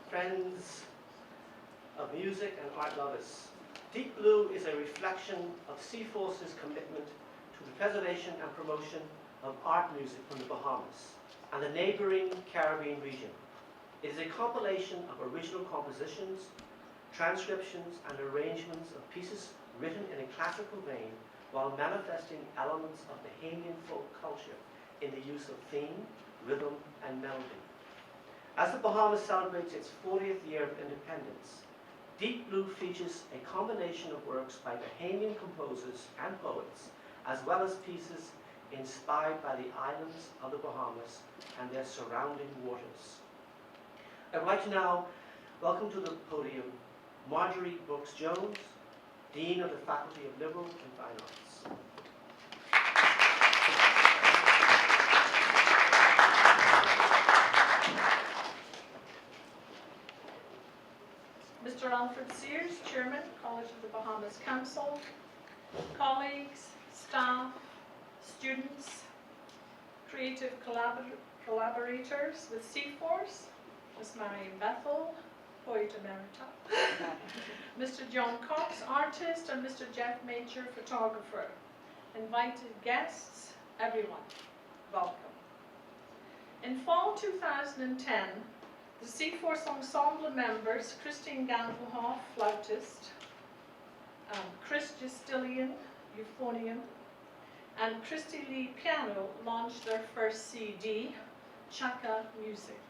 friends of music and art lovers. Deep Blue is a reflection of CForce's commitment to the preservation and promotion of art music from the Bahamas and the neighboring Caribbean region. It is a compilation of original compositions, transcriptions and arrangements of pieces written in a classical vein while manifesting elements of Bahamian folk culture in the use of theme, rhythm and melody. As the Bahamas celebrates its 40th year of independence, Deep Blue features a combination of works by Bahamian composers and poets, as well as pieces inspired by the islands of the Bahamas and their surrounding waters. I would like to now welcome to the podium Marjorie Brooks-Jones, Dean of the Faculty of Liberal and Fine Arts. Mr. Alfred Sears, Chairman, College of the Bahamas Council, colleagues, staff, students, creative collaborators with CForce, Ms. Marion Bethel, Poet Emerita, Mr. John Cox, artist, and Mr. Jeff Major, photographer. Invited guests, everyone, welcome. In fall 2010, the CForce Ensemble members, Christine Gangelhoff, flautist, Chris Justilien, euphonium, and Christy Lee, piano, launched their first CD, Chaka Music.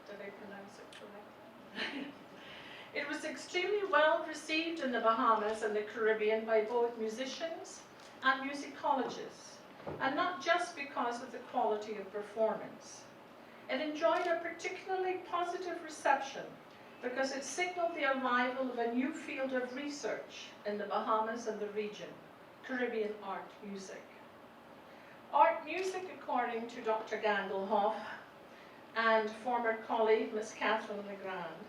Did I pronounce it correctly? It was extremely well received in the Bahamas and the Caribbean by both musicians and musicologists, and not just because of the quality of performance. It enjoyed a particularly positive reception because it signaled the arrival of a new field of research in the Bahamas and the region, Caribbean art music. Art music, according to Dr. Gangelhoff and former colleague Ms. Catherine Legrand,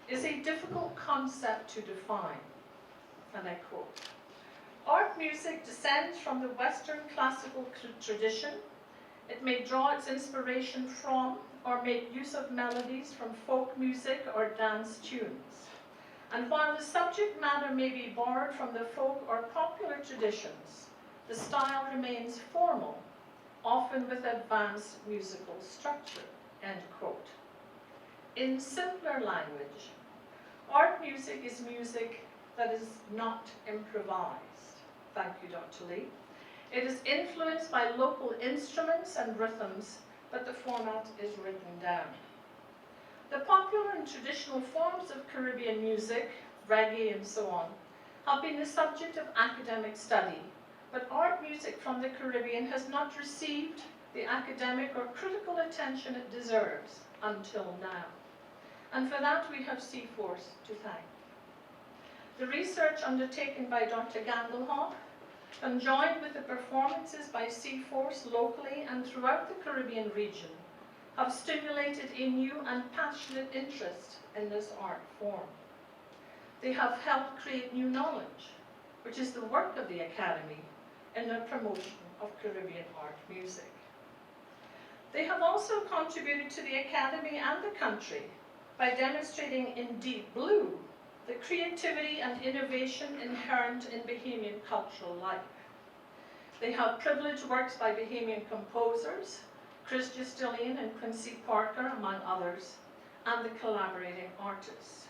is a difficult concept to define, and I quote, "Art music descends from the Western classical tradition. It may draw its inspiration from or make use of melodies from folk music or dance tunes. And while the subject matter may be borrowed from the folk or popular traditions, the style remains formal, often with advanced musical structure," end quote. In simpler language, art music is music that is not improvised. Thank you, Dr. Lee. It is influenced by local instruments and rhythms, but the format is written down. The popular and traditional forms of Caribbean music, reggae and so on, have been the subject of academic study, but art music from the Caribbean has not received the academic or critical attention it deserves until now. And for that we have CForce to thank. The research undertaken by Dr. Gangelhoff, conjoined with the performances by CForce locally and throughout the Caribbean region, have stimulated a new and passionate interest in this art form. They have helped create new knowledge, which is the work of the Academy in the promotion of Caribbean art music. They have also contributed to the Academy and the country by demonstrating in Deep Blue the creativity and innovation inherent in Bahamian cultural life. They have privileged works by Bahamian composers, Chris Justilien and Quincy Parker, among others, and the collaborating artists.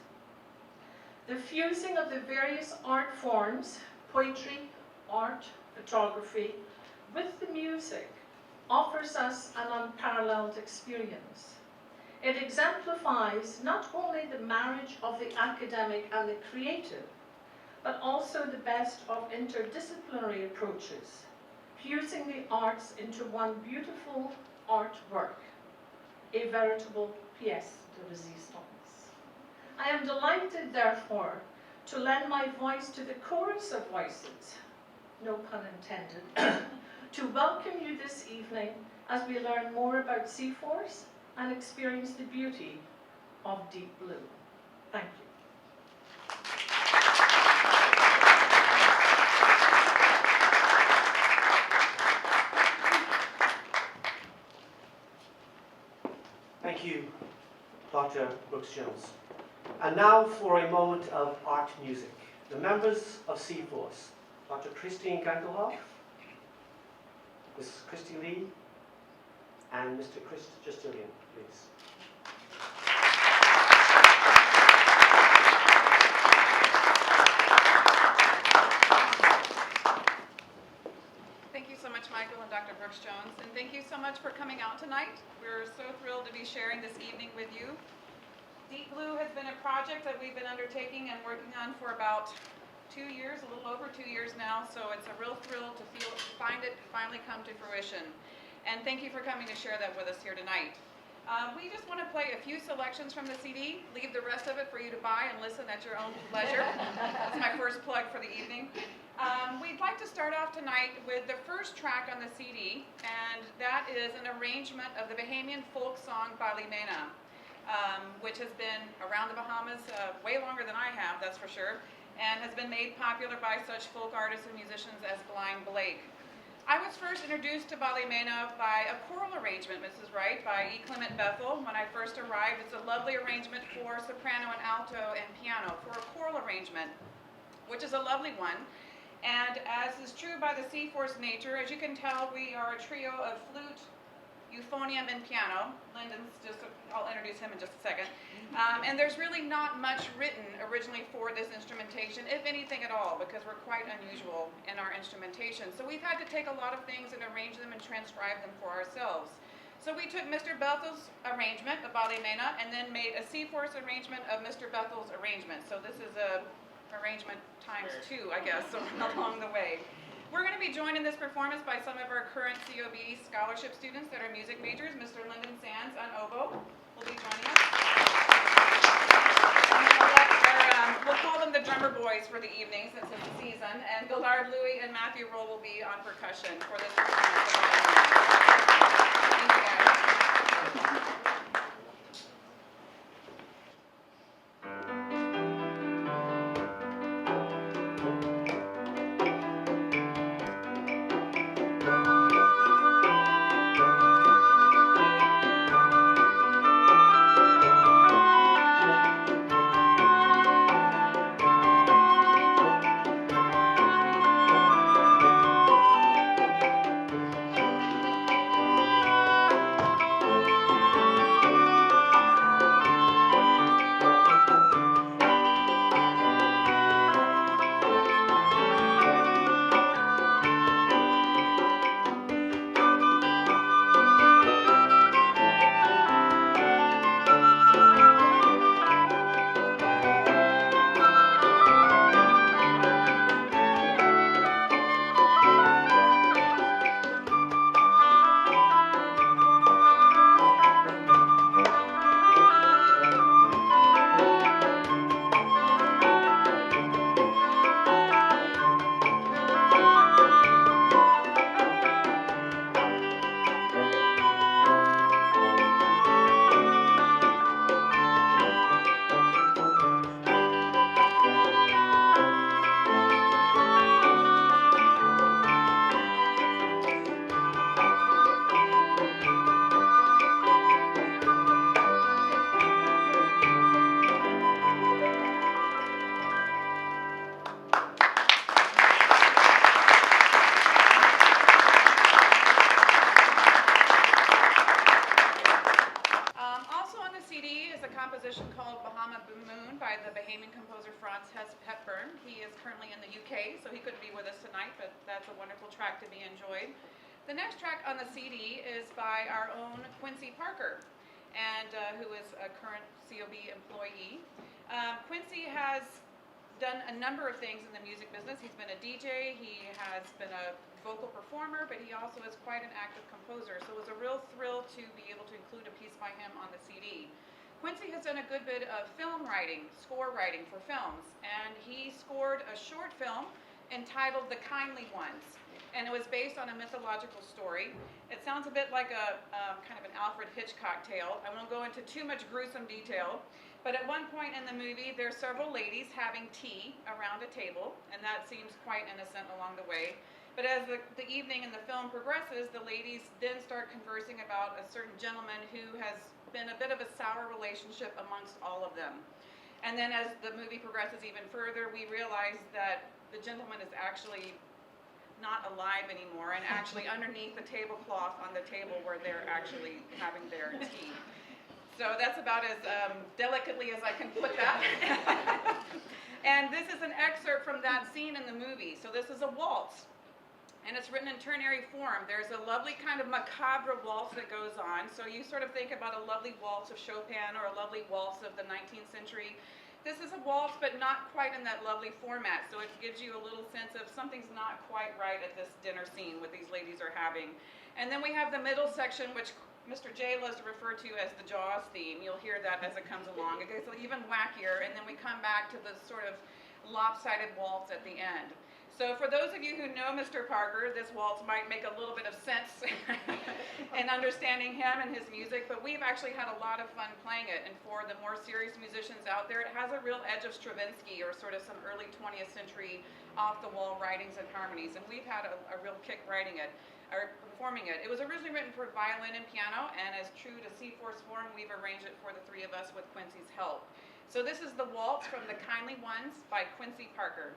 The fusing of the various art forms, poetry, art, photography, with the music offers us an unparalleled experience. It exemplifies not only the marriage of the academic and the creative, but also the best of interdisciplinary approaches, fusing the arts into one beautiful artwork, a veritable pièce de résistance. I am delighted, therefore, to lend my voice to the chorus of voices, no pun intended, to welcome you this evening as we learn more about CForce and experience the beauty of Deep Blue. Thank you. Thank you, Dr. Dr. Brooks-Jones. And now for a moment of art music. The members of CForce, Dr. Christine Gangelhoff, Ms. Christy Lee, and Mr. Justilien, please. Thank you so much, Michael and Dr. Brooks-Jones, and thank you so much for coming out tonight. We're so thrilled to be sharing this evening with you. Deep Blue has been a project that we've been undertaking and working on for about 2 years, a little over 2 years now, so it's a real thrill to find it finally come to fruition. And thank you for coming to share that with us here tonight. We just want to play a few selections from the CD, leave the rest of it for you to buy and listen at your own leisure. That's my first plug for the evening. We'd like to start off tonight with the first track on the CD, and that is an arrangement of the Bahamian folk song Balimena, which has been around the Bahamas way longer than I have, that's for sure, and has been made popular by such folk artists and musicians as Blind Blake. I was first introduced to Balimena by a choral arrangement, Mrs. Wright, by E. Clement Bethel. When I first arrived, it's a lovely arrangement for soprano and alto and piano, for a choral arrangement, which is a lovely one. And as is true by the CForce nature, as you can tell, we are a trio of flute, euphonium, and piano. I'll introduce him in just a second. And there's really not much written originally for this instrumentation, if anything at all, because we're quite unusual in our instrumentation. So we've had to take a lot of things and arrange them and transcribe them for ourselves. So we took Mr. Bethel's arrangement of Balimena and then made a CForce arrangement of Mr. Bethel's arrangement. So this is a arrangement times 2, I guess, so along the way. We're going to be joined in this performance by some of our current COB scholarship students that are music majors. Mr. Lyndon Sands on oboe will be joining us. We'll call them the drummer boys for the evening since it's the season. And Gillard Louie and Matthew Roll will be on percussion for this performance. Thank you, guys. Composition called Bahama Moon by the Bahamian composer Franz Hepburn. He is currently in the UK, so he couldn't be with us tonight, but that's a wonderful track to be enjoyed. The next track on the CD is by our own Quincy Parker, and who is a current COB employee. Quincy has done a number of things in the music business. He's been a DJ, he has been a vocal performer, but he also is quite an active composer, so it was a real thrill to be able to include a piece by him on the CD. Quincy has done a good bit of film writing, score writing for films, and he scored a short film entitled The Kindly Ones, and it was based on a mythological story. It sounds a bit like a kind of an Alfred Hitchcock tale. I won't go into too much gruesome detail, but at one point in the movie, there's several ladies having tea around a table, and that seems quite innocent along the way. But as the evening and the film progresses, the ladies then start conversing about a certain gentleman who has been a bit of a sour relationship amongst all of them. And then as the movie progresses even further, we realize that the gentleman is actually not alive anymore and actually underneath the tablecloth on the table where they're actually having their tea. So that's about as delicately as I can put that. And this is an excerpt from that scene in the movie. So this is a waltz, and it's written in ternary form. There's a lovely kind of macabre waltz that goes on. So you sort of think about a lovely waltz of Chopin or a lovely waltz of the 19th century. This is a waltz, but not quite in that lovely format, so it gives you a little sense of something's not quite right at this dinner scene what these ladies are having. And then we have the middle section, which Mr. J loves to refer to as the Jaws theme. You'll hear that as it comes along. It gets even wackier, and then we come back to the sort of lopsided waltz at the end. So for those of you who know Mr. Parker, this waltz might make a little bit of sense in understanding him and his music, but we've actually had a lot of fun playing it. And for the more serious musicians out there, it has a real edge of Stravinsky or sort of some early 20th century off-the-wall writings and harmonies. And we've had a real kick writing it, or performing it. It was originally written for violin and piano, and as true to CForce form, we've arranged it for the three of us with Quincy's help. So this is the waltz from The Kindly Ones by Quincy Parker.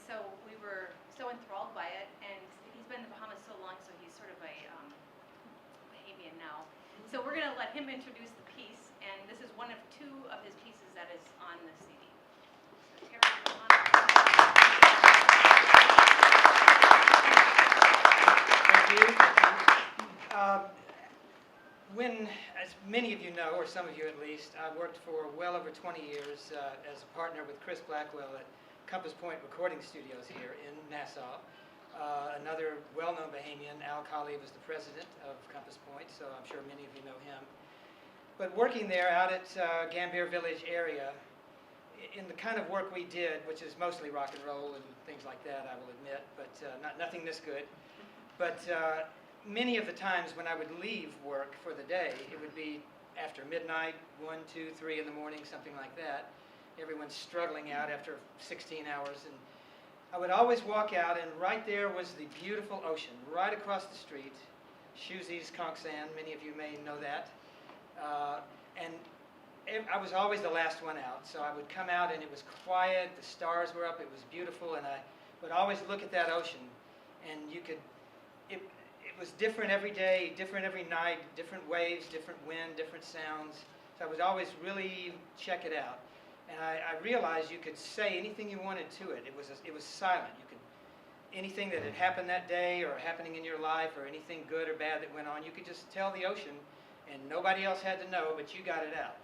So we were so enthralled by it, and he's been in the Bahamas so long, so he's sort of a Bahamian now. So we're going to let him introduce the piece, and this is one of two of his pieces that is on the CD. So Terry, come on. as many of you know, or some of you at least, I've worked for well over 20 years as a partner with Chris Blackwell at Compass Point Recording Studios here in Nassau. Another well-known Bahamian, Al Kali, was the president of Compass Point, so I'm sure many of you know him. But working there out at Gambier Village area, in the kind of work we did, which is mostly rock and roll and things like that, I will admit, but nothing this good. But many of the times when I would leave work for the day, it would be after midnight, 1, 2, 3 in the morning, something like that. Everyone's struggling out after 16 hours. And I would always walk out, and right there was the beautiful ocean, right across the street. Shuzi's Conch Sand, many of you may know that. And I was always the last one out, so I would come out and it was quiet, the stars were up, it was beautiful, and I would always look at that ocean, and you could, it was different every day, different every night, different waves, different wind, different sounds, so I would always really check it out. And I realized you could say anything you wanted to it. It was silent. You could, anything that had happened that day or happening in your life or anything good or bad that went on, you could just tell the ocean, and nobody else had to know, but you got it out.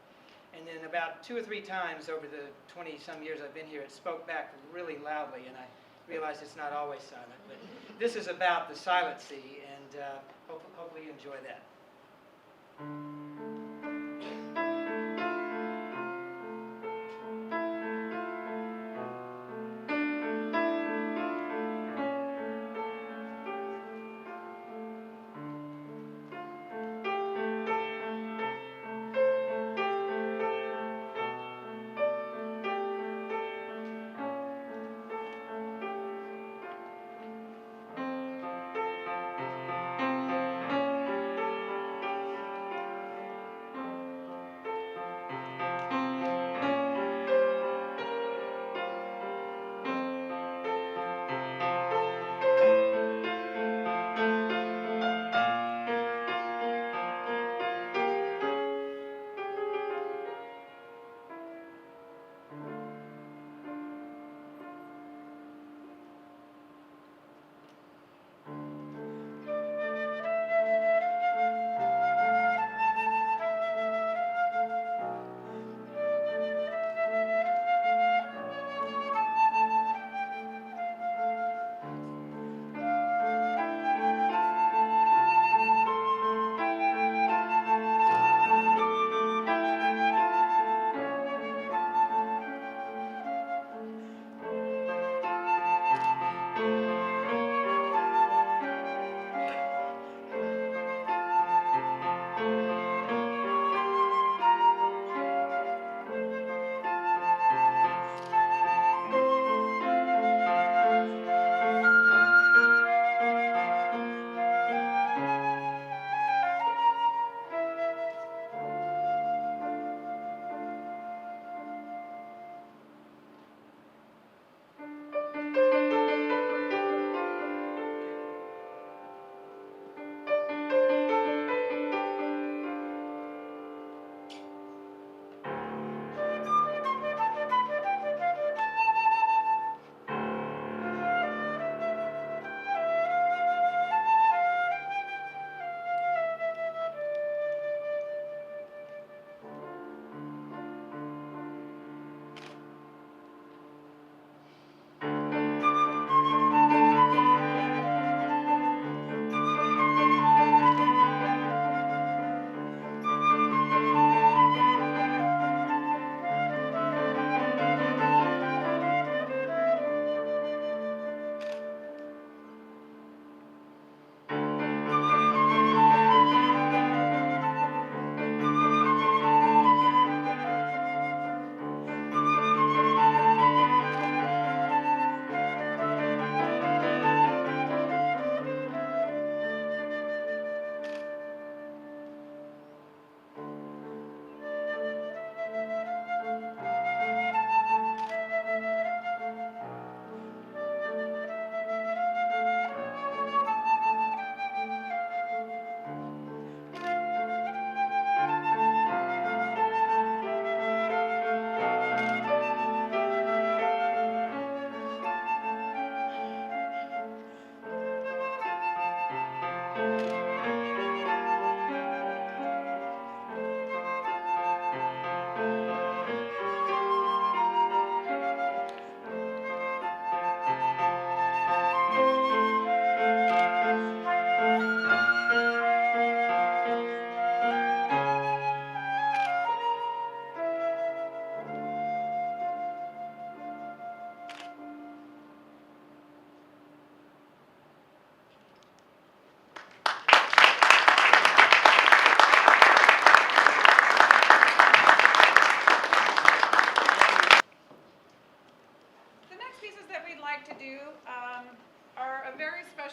And then about 2 or 3 times over the 20-some years I've been here, it spoke back really loudly, and I realized it's not always silent. But this is about the silent sea, and hopefully you enjoy that.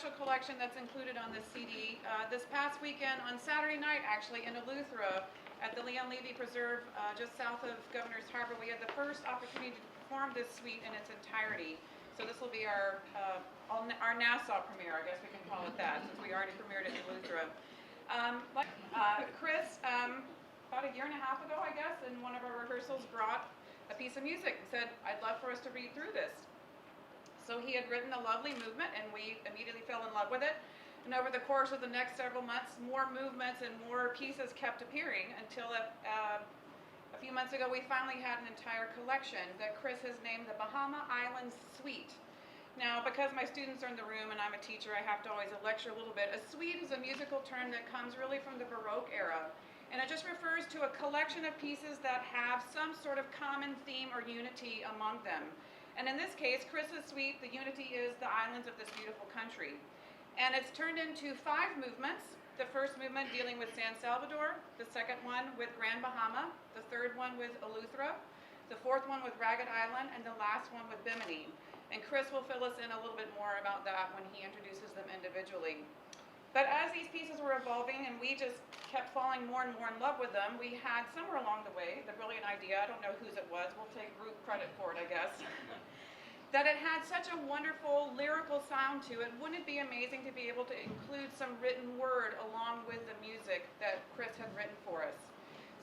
special collection that's included on this CD. This past weekend, on Saturday night actually, in Eleuthera, at the Leon Levy Preserve, just south of Governor's Harbor, we had the first opportunity to perform this suite in its entirety. So this will be our Nassau premiere, I guess we can call it that, since we already premiered it in Eleuthera. Chris, about a year and a half ago, I guess, in one of our rehearsals, brought a piece of music and said, I'd love for us to read through this. So he had written a lovely movement, and we immediately fell in love with it. And over the course of the next several months, more movements and more pieces kept appearing until a few months ago, we finally had an entire collection that Chris has named the Bahama Islands Suite. Now, because my students are in the room and I'm a teacher, I have to always lecture a little bit. A suite is a musical term that comes really from the Baroque era. And it just refers to a collection of pieces that have some sort of common theme or unity among them. And in this case, Chris's suite, the unity is the islands of this beautiful country. And it's turned into 5 movements. The first movement dealing with San Salvador, the second one with Grand Bahama, the third one with Eleuthera, the fourth one with Ragged Island, and the last one with Bimini. And Chris will fill us in a little bit more about that when he introduces them individually. But as these pieces were evolving and we just kept falling more and more in love with them, we had somewhere along the way the brilliant idea, I don't know whose it was, we'll take group credit for it, I guess, that it had such a wonderful lyrical sound to it. Wouldn't it be amazing to be able to include some written word along with the music that Chris had written for us?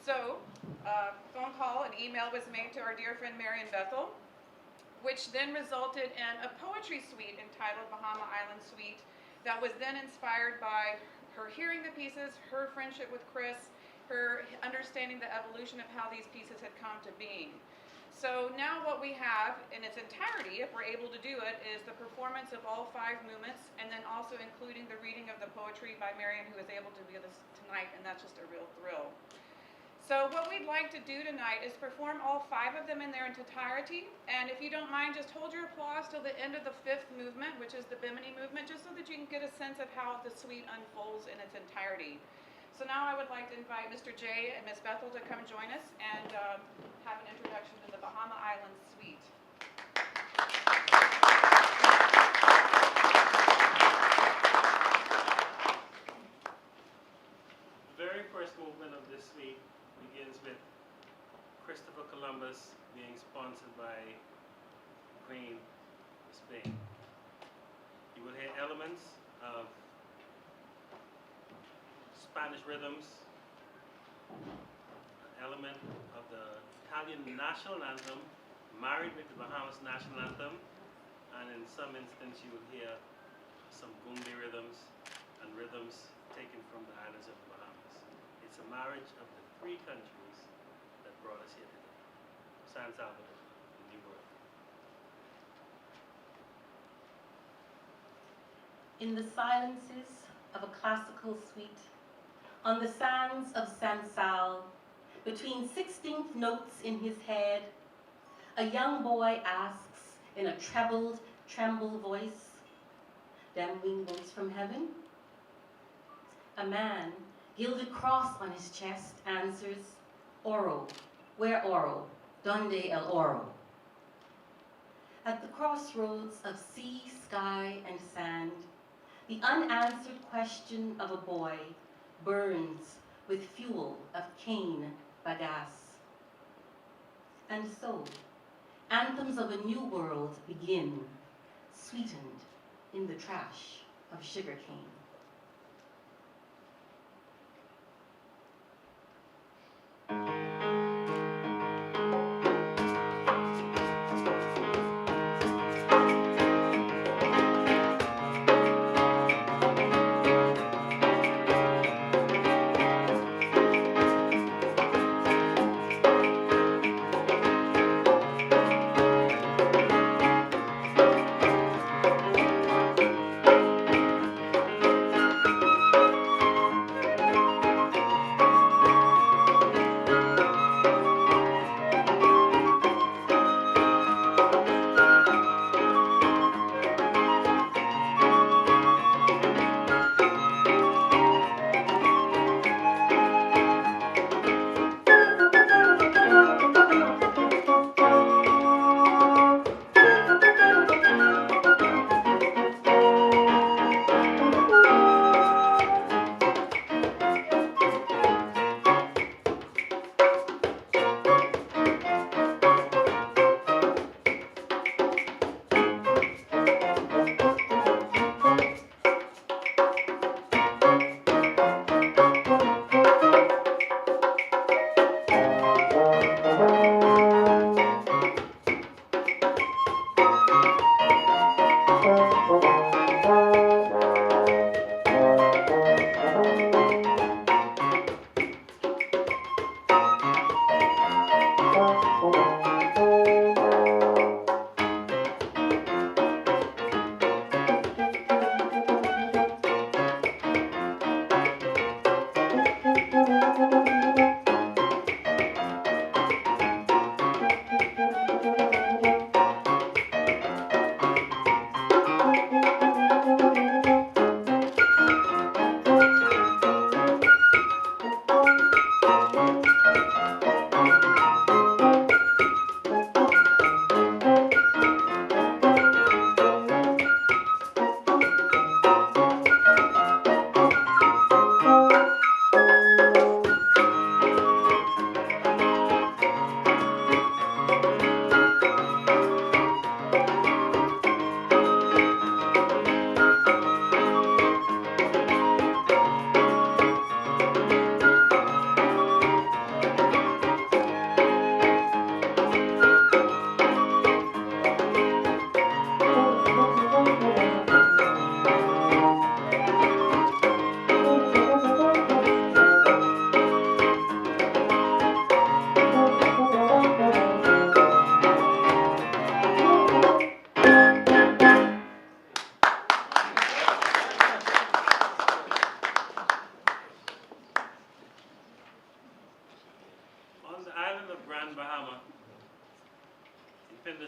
So a phone call and email was made to our dear friend Marion Bethel, which then resulted in a poetry suite entitled Bahama Island Suite, that was then inspired by her hearing the pieces, her friendship with Chris, her understanding the evolution of how these pieces had come to being. So now what we have in its entirety, if we're able to do it, is the performance of all 5 movements, and then also including the reading of the poetry by Marion, who is able to be with us tonight, and that's just a real thrill. So what we'd like to do tonight is perform all 5 of them in their entirety, and if you don't mind, just hold your applause till the end of the 5th movement, which is the Bimini movement, just so that you can get a sense of how the suite unfolds in its entirety. So now I would like to invite Mr. J and Ms. Bethel to come join us and have an introduction to the Bahama Islands Suite. The very first movement of this suite begins with Christopher Columbus being sponsored by Queen of Spain. You will hear elements of Spanish rhythms, an element of the Italian national anthem married with the Bahamas national anthem, and in some instance you will hear some Gumbi rhythms and rhythms taken from the islands of the Bahamas. It's a marriage of the 3 countries that brought us here today: San Salvador and New World. In the silences of a classical suite, on the sands of San Sal, between 16th notes in his head, a young boy asks in a trebled, tremble voice, "Them wingboats from heaven?" A man, gilded cross on his chest, answers, "Oro, where Oro? Donde el Oro?" At the crossroads of sea, sky, and sand, the unanswered question of a boy burns with fuel of cane bagasse. And so, anthems of a new world begin, sweetened in the trash of sugarcane.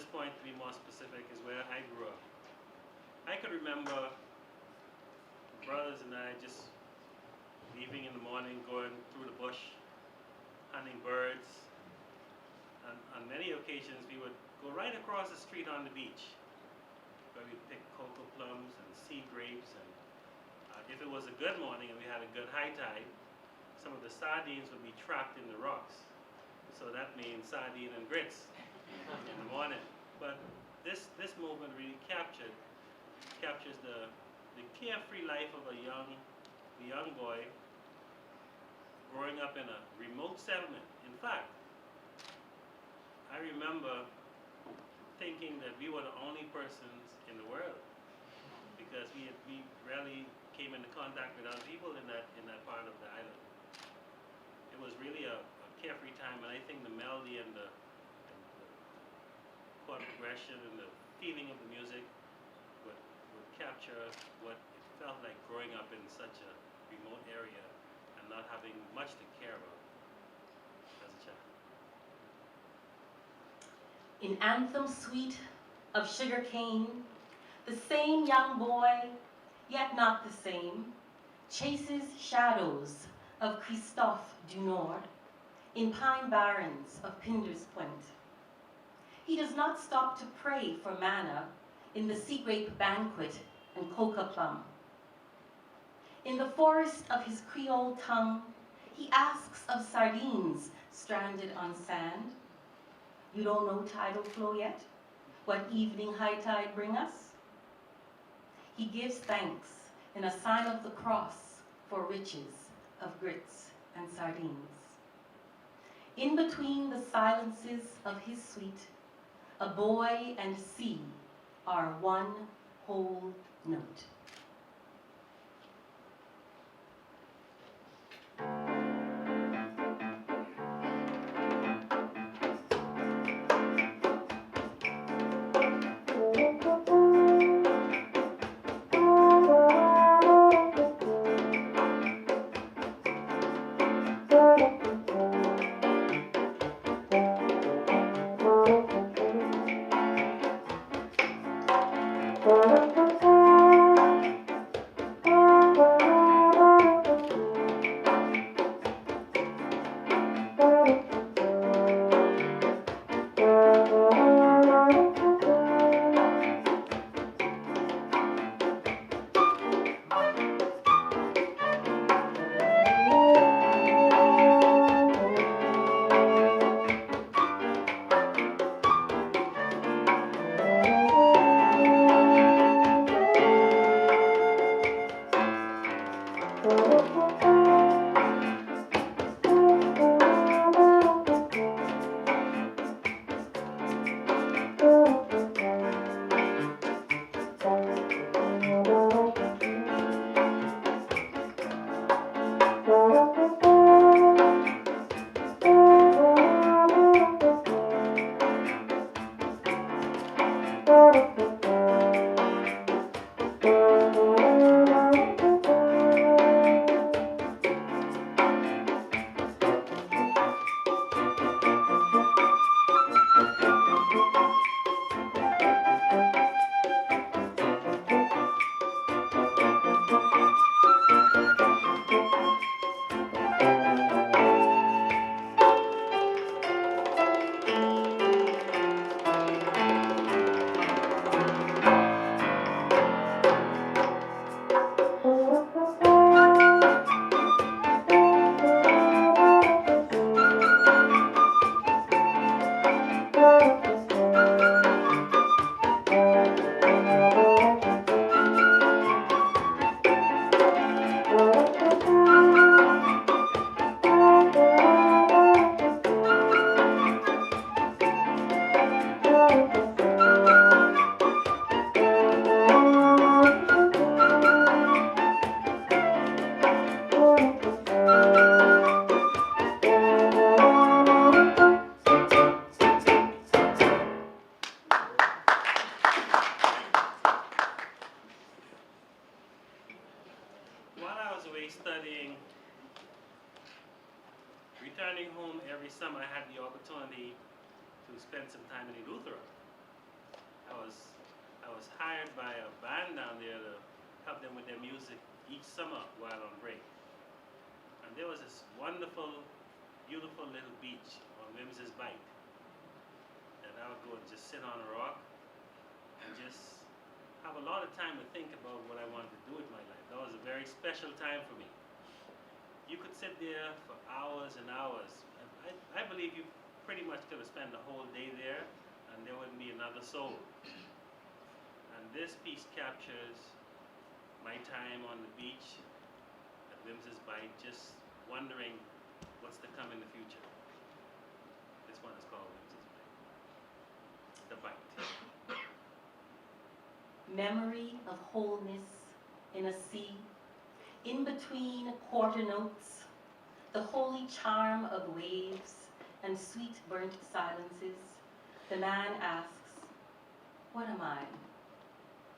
this point, to be more specific, is where I grew up. I could remember brothers and I just leaving in the morning, going through the bush, hunting birds. And on many occasions, we would go right across the street on the beach, where we'd pick cocoa plums and sea grapes. And if it was a good morning and we had a good high tide, some of the sardines would be trapped in the rocks. So that means sardine and grits in the morning. But this movement really captures the carefree life of a young boy growing up in a remote settlement. In fact, I remember thinking that we were the only persons in the world, because we rarely came into contact with other people in that part of the island. It was really a carefree time, and I think the melody and the chord progression and the feeling of the music would capture what it felt like growing up in such a remote area and not having much to care about as a child. In Anthem Sweet of Sugar Cane, the same young boy, yet not the same, chases shadows of Christophe du Nord in pine barrens of Pinder's Point. He does not stop to pray for manna in the sea grape banquet and coca plum. In the forest of his Creole tongue, he asks of sardines stranded on sand. You don't know tidal flow yet? What evening high tide bring us? He gives thanks in a sign of the cross for riches of grits and sardines. In between the silences of his suite, a boy and sea are one whole note. Returning home every summer, I had the opportunity to spend some time in Eleuthera. I was hired by a band down there to help them with their music each summer while on break. And there was this wonderful, beautiful little beach on Wims's Bight that I would go and just sit on a rock and just have a lot of time to think about what I wanted to do with my life. That was a very special time for me. You could sit there for hours and hours. I believe you pretty much could have spent the whole day there and there wouldn't be another soul. And this piece captures my time on the beach at Wims's Bight, just wondering what's to come in the future. This one is called Wims's Bight. The Bight. Memory of wholeness in a sea, in between quarter notes, the holy charm of waves and sweet burnt silences, the man asks, what am I?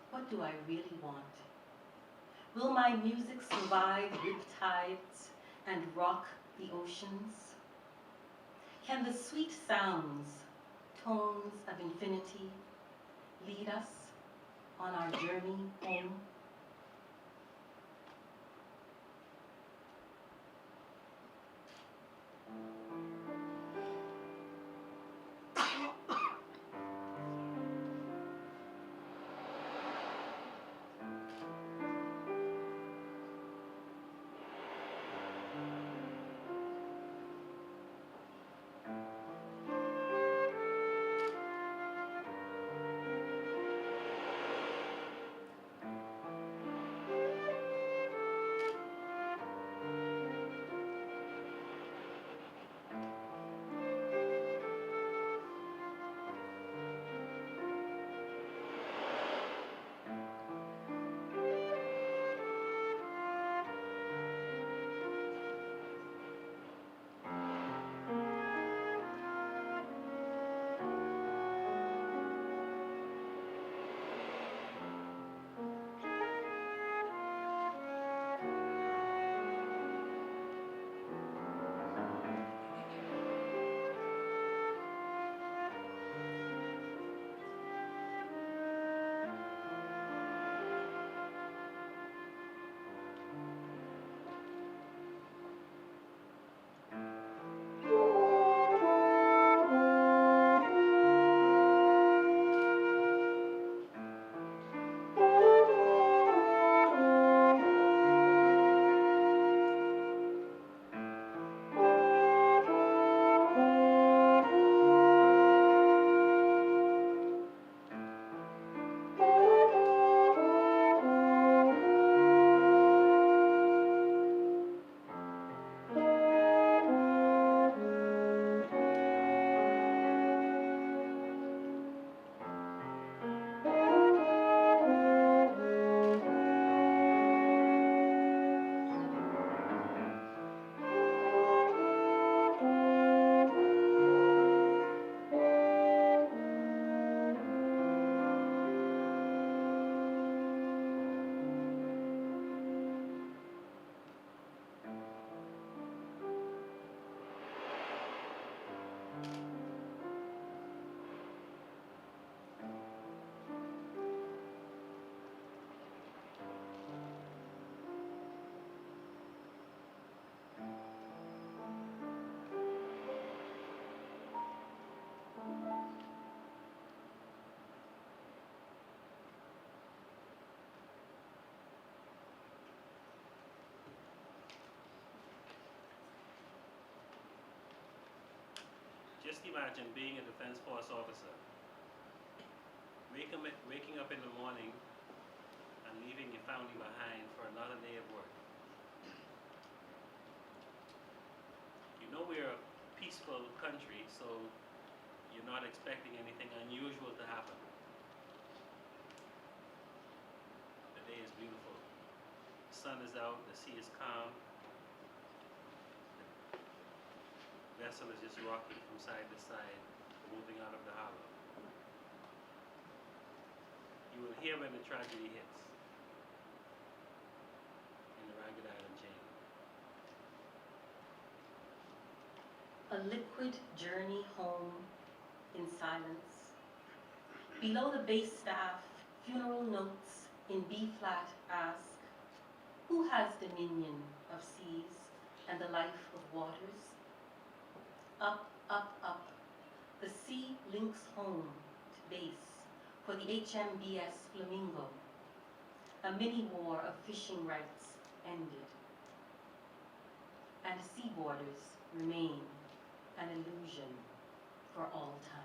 What do I really want? Will my music survive riptides and rock the oceans? Can the sweet sounds, tones of infinity, lead us on our journey home? Just imagine being a Defense Force officer, waking up in the morning and leaving your family behind for another day of work. You know we're a peaceful country, so you're not expecting anything unusual to happen. The day is beautiful. The sun is out, the sea is calm. The vessel is just rocking from side to side, moving out of the harbor. You will hear when the tragedy hits in the Ragged Island chain. A liquid journey home in silence. Below the bass staff, funeral notes in B-flat ask, who has dominion of seas and the life of waters? Up, up, up, the sea links home to base for the HMBS Flamingo. A mini-war of fishing rights ended, and sea borders remain an illusion for all time.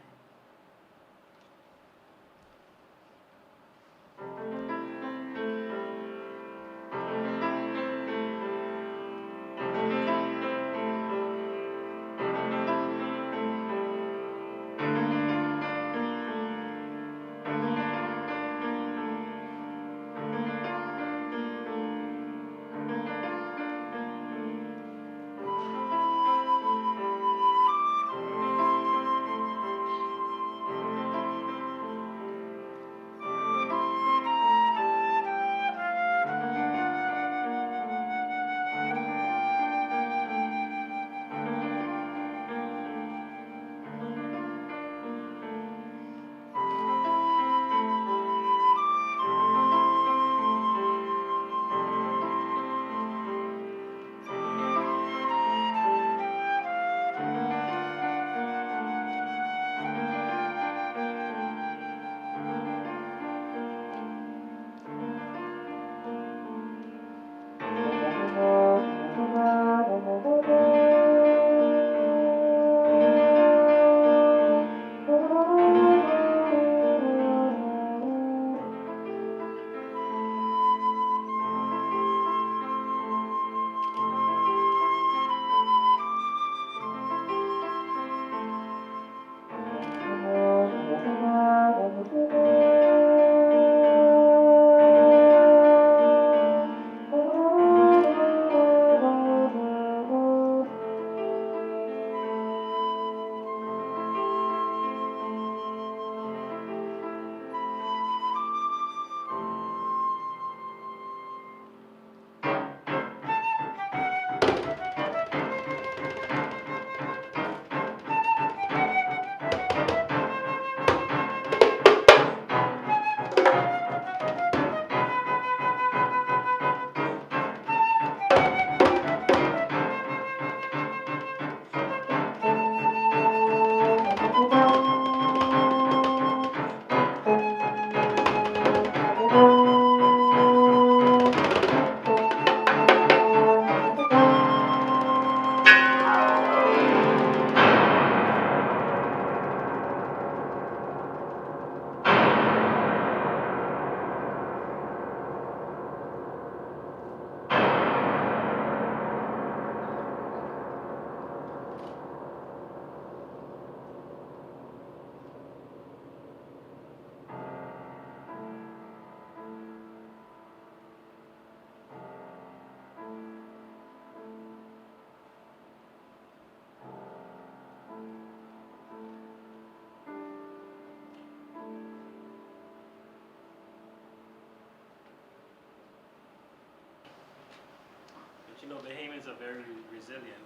You know, Bahamians are very resilient.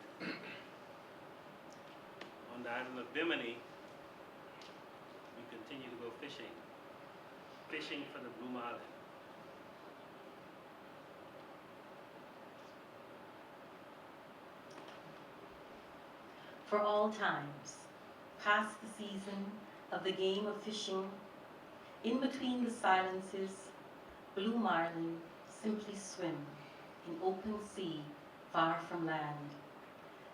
On the island of Bimini, we continue to go fishing. Fishing for the blue marlin. For all times, past the season of the game of fishing, in between the silences, blue marlin simply swim in open sea far from land.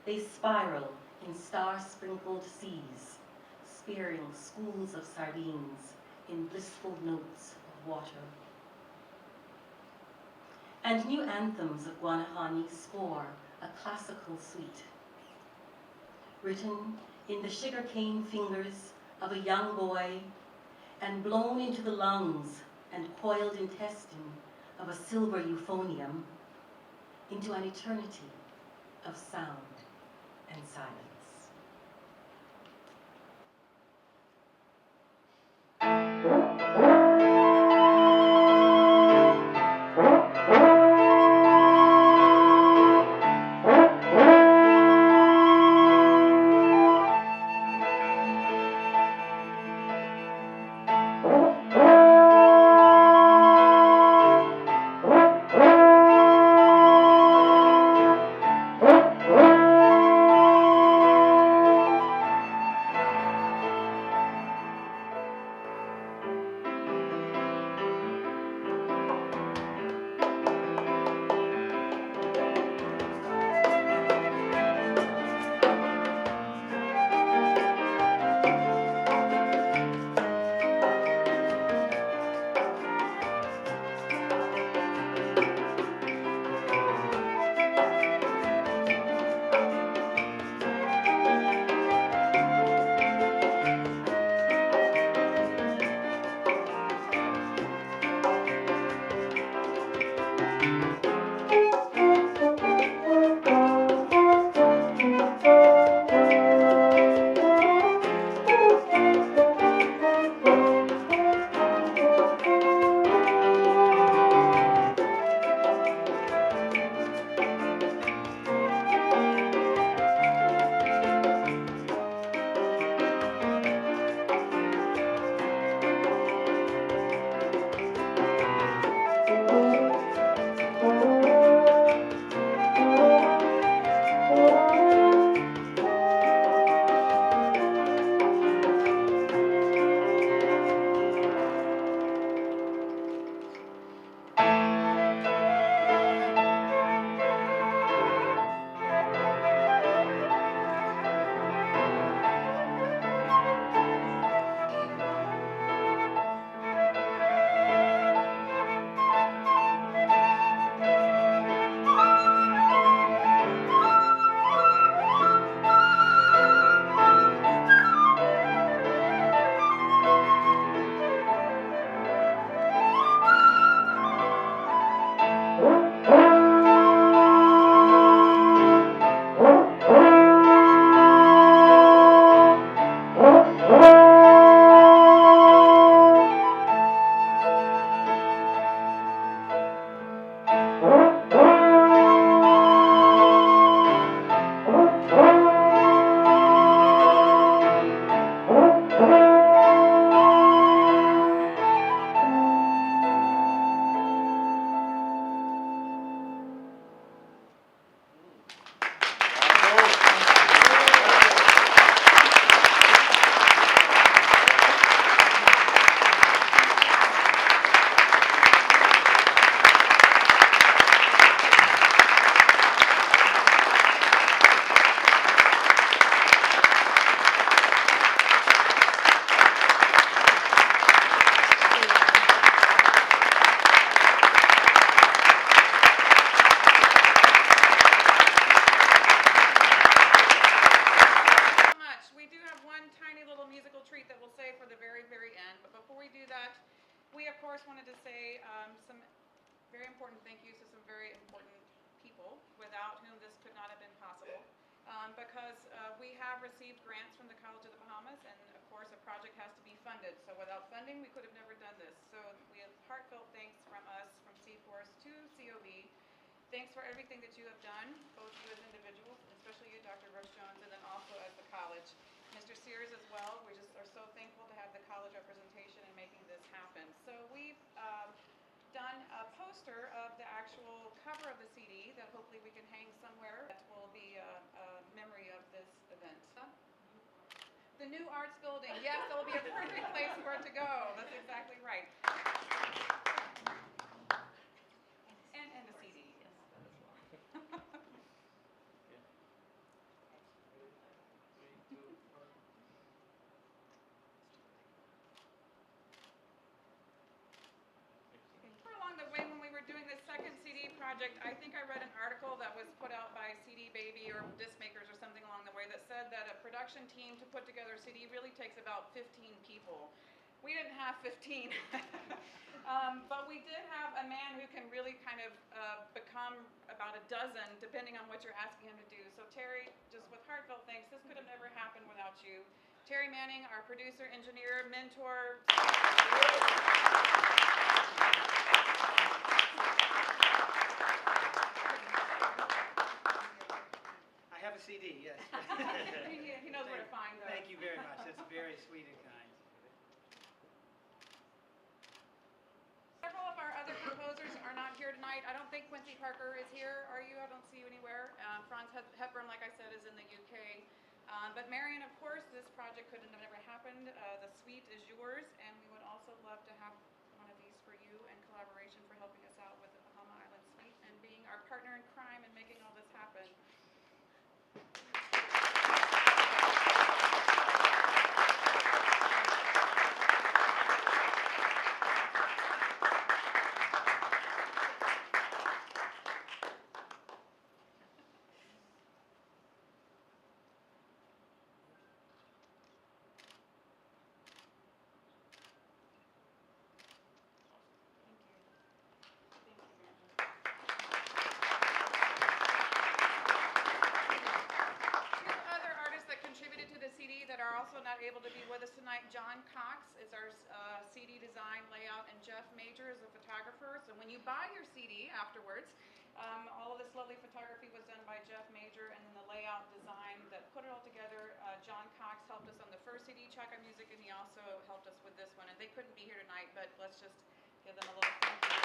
They spiral in star-sprinkled seas, spearing schools of sardines in blissful notes of water. And new anthems of Guanahani score a classical suite, written in the sugarcane fingers of a young boy and blown into the lungs and coiled intestine of a silver euphonium, into an eternity of sound and silence. because we have received grants from the College of the Bahamas, and of course a project has to be funded. So without funding, we could have never done this. So we have heartfelt thanks from us, from CForce to COB. Thanks for everything that you have done, both you as individuals, and especially you, Dr. Brooks-Jones, and then also as the college. Mr. Sears as well, we just are so thankful to have the college representation in making this happen. So we've done a poster of the actual cover of the CD that hopefully we can hang somewhere that will be a memory of this event. The new arts building, yes, that will be a perfect place for it to go. That's exactly right. And a CD, yes, that as well. Along the way, when we were doing the second CD project, I think I read an article that was put out by CD Baby or Disc Makers or something along the way that said that a production team to put together a CD really takes about 15 people. We didn't have 15, but we did have a man who can really kind of become about a dozen, depending on what you're asking him to do. So Terry, just with heartfelt thanks, this could have never happened without you. Terry Manning, our producer, engineer, mentor. I have a CD, yes. He knows where to find them. Thank you very much. That's very sweet and kind. Several of our other composers are not here tonight. I don't think Quincy Parker is here. Are you? I don't see you anywhere. Franz Hepburn, like I said, is in the UK. But Marion, of course, this project could have never happened. The suite is yours, and we would also love to have one of these for you in collaboration for helping us out with the Bahama Island Suite and being our partner in crime and making all this happen. That are also not able to be with us tonight. John Cox is our CD design, layout, and Jeff Major is a photographer. So when you buy your CD afterwards, all of this lovely photography was done by Jeff Major, and then the layout design that put it all together. John Cox helped us on the first CD, Check Our Music, and he also helped us with this one. And they couldn't be here tonight, but let's just give them a little thank you.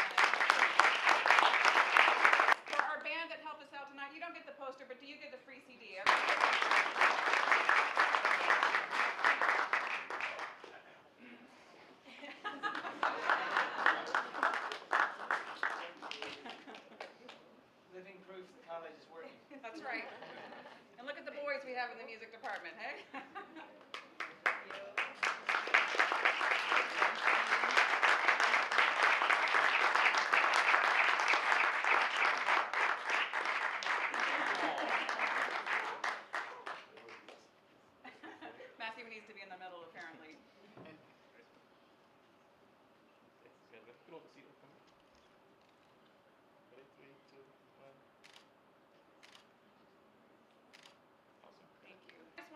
For our band that helped us out tonight, you don't get the poster, but do you get the free CD? Living proof the college is working. That's right. And look at the boys we have in the music department, hey? Matthew needs to be in the middle, apparently.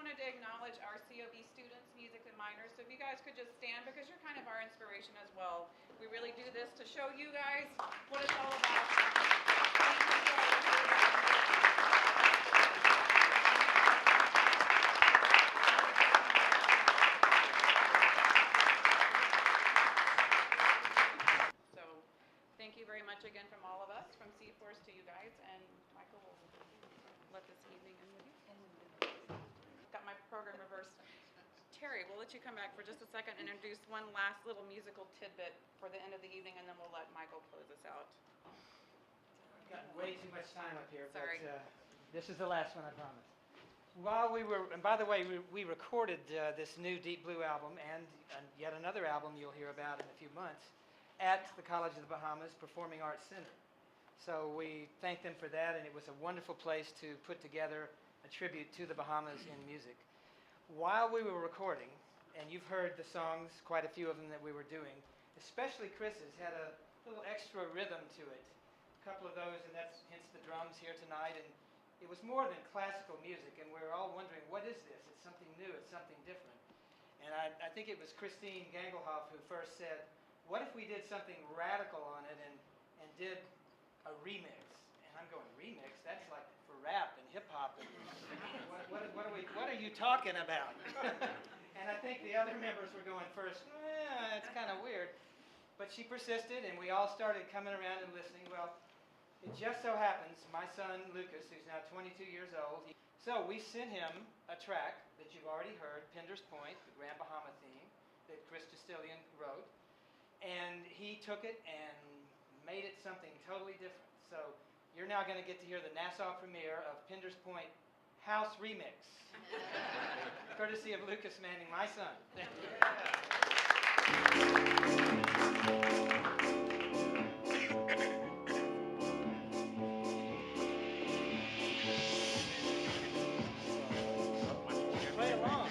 To acknowledge our COB students, music and minors. So if you guys could just stand, because you're kind of our inspiration as well. We really do this to show you guys what it's all about. So thank you very much again from all of us, from CForce to you guys, and Michael will let this evening end with you. Got my program reversed. Terry, we'll let you come back for just a second and introduce one last little musical tidbit for the end of the evening, and then we'll let Michael close us out. Got way too much time up here, Sorry. but this is the last one, I promise. While we were, and by the way, we recorded this new Deep Blue album and yet another album you'll hear about in a few months at the College of the Bahamas Performing Arts Center. So we thank them for that, and it was a wonderful place to put together a tribute to the Bahamas in music. While we were recording, and you've heard the songs, quite a few of them that we were doing, especially Chris's had a little extra rhythm to it. A couple of those, and that's hence the drums here tonight, and it was more than classical music, and we were all wondering, what is this? It's something new, it's something different. And I think it was Christine Gangelhoff who first said, what if we did something radical on it and did a remix? And I'm going, remix? That's like for rap and hip-hop. What are you talking about? And I think the other members were going first, it's kind of weird. But she persisted, and we all started coming around and listening. Well, it just so happens, my son Lucas, who's now 22 years old, so we sent him a track that you've already heard, Pinder's Point, the Grand Bahama theme, that Chris Justilien wrote. And he took it and made it something totally different. So you're now going to get to hear the Nassau premiere of Pinder's Point House Remix, courtesy of Lucas Manning, my son. Play along.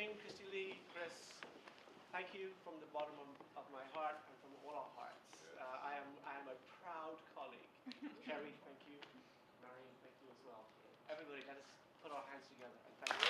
Christy Lee, Chris, thank you from the bottom of my heart and from all our hearts. I am a proud colleague. Kerry, thank you. Marion, thank you as well. Everybody, let us put our hands together and thank you.